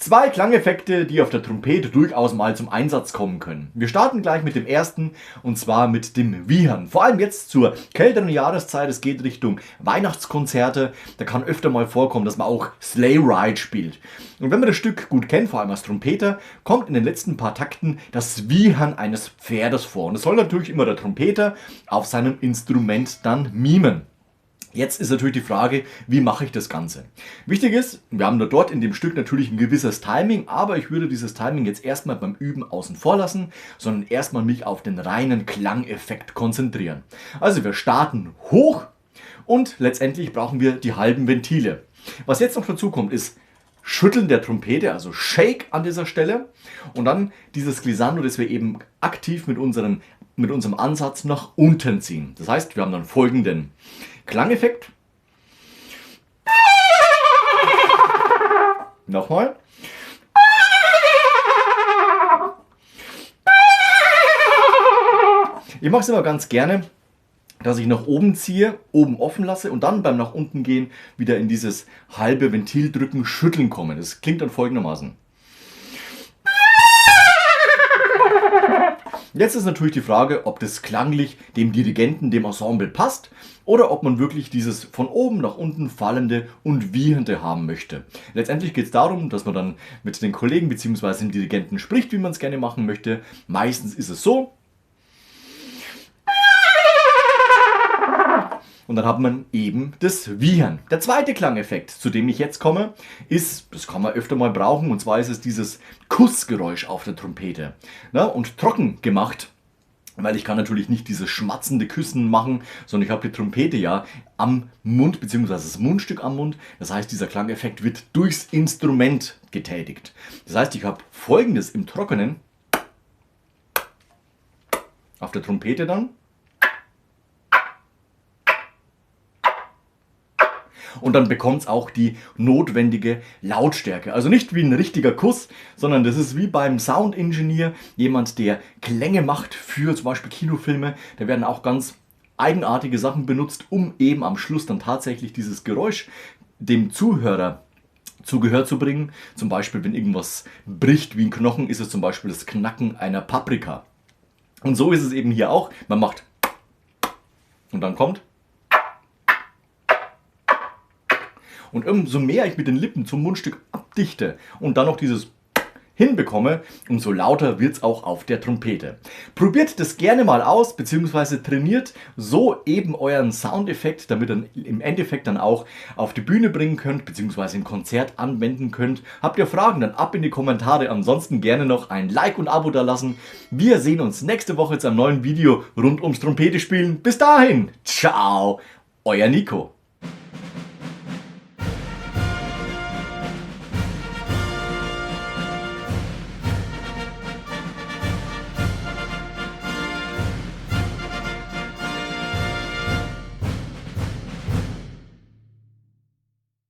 Zwei Klangeffekte, die auf der Trompete durchaus mal zum Einsatz kommen können. Wir starten gleich mit dem ersten, und zwar mit dem Wiehern. Vor allem jetzt zur kälteren Jahreszeit, es geht Richtung Weihnachtskonzerte, da kann öfter mal vorkommen, dass man auch Sleigh Ride spielt. Und wenn man das Stück gut kennt, vor allem als Trompeter, kommt in den letzten paar Takten das Wiehern eines Pferdes vor. Und das soll natürlich immer der Trompeter auf seinem Instrument dann mimen. Jetzt ist natürlich die Frage, wie mache ich das Ganze? Wichtig ist, wir haben dort in dem Stück natürlich ein gewisses Timing, aber ich würde dieses Timing jetzt erstmal beim Üben außen vor lassen, sondern erstmal mich auf den reinen Klangeffekt konzentrieren. Also wir starten hoch und letztendlich brauchen wir die halben Ventile. Was jetzt noch dazu kommt, ist Schütteln der Trompete, also Shake an dieser Stelle, und dann dieses Glissando, das wir eben aktiv mit unserem Ansatz nach unten ziehen. Das heißt, wir haben dann folgenden Klangeffekt. Nochmal. Ich mache es immer ganz gerne, dass ich nach oben ziehe, oben offen lasse und dann beim nach unten gehen wieder in dieses halbe Ventil drücken, schütteln kommen. Das klingt dann folgendermaßen. Jetzt ist natürlich die Frage, ob das klanglich dem Dirigenten, dem Ensemble passt oder ob man wirklich dieses von oben nach unten fallende und wiehende haben möchte. Letztendlich geht es darum, dass man dann mit den Kollegen bzw. dem Dirigenten spricht, wie man es gerne machen möchte. Meistens ist es so. Und dann hat man eben das Wiehern. Der zweite Klangeffekt, zu dem ich jetzt komme, ist, das kann man öfter mal brauchen, und zwar ist es dieses Kussgeräusch auf der Trompete. Na, und trocken gemacht, weil ich kann natürlich nicht dieses schmatzende Küssen machen, sondern ich habe die Trompete ja am Mund, beziehungsweise das Mundstück am Mund. Das heißt, dieser Klangeffekt wird durchs Instrument getätigt. Das heißt, ich habe Folgendes im Trockenen, auf der Trompete dann. Und dann bekommt es auch die notwendige Lautstärke. Also nicht wie ein richtiger Kuss, sondern das ist wie beim Soundingenieur, jemand, der Klänge macht für zum Beispiel Kinofilme. Da werden auch ganz eigenartige Sachen benutzt, um eben am Schluss dann tatsächlich dieses Geräusch dem Zuhörer zu Gehör zu bringen. Zum Beispiel, wenn irgendwas bricht wie ein Knochen, ist es zum Beispiel das Knacken einer Paprika. Und so ist es eben hier auch. Man macht und dann kommt. Und umso mehr ich mit den Lippen zum Mundstück abdichte und dann noch dieses hinbekomme, umso lauter wird es auch auf der Trompete. Probiert das gerne mal aus, beziehungsweise trainiert so eben euren Soundeffekt, damit ihr im Endeffekt dann auch auf die Bühne bringen könnt, beziehungsweise im Konzert anwenden könnt. Habt ihr Fragen, dann ab in die Kommentare. Ansonsten gerne noch ein Like und Abo da lassen. Wir sehen uns nächste Woche zu einem neuen Video rund ums Trompete spielen. Bis dahin, ciao, euer Nico.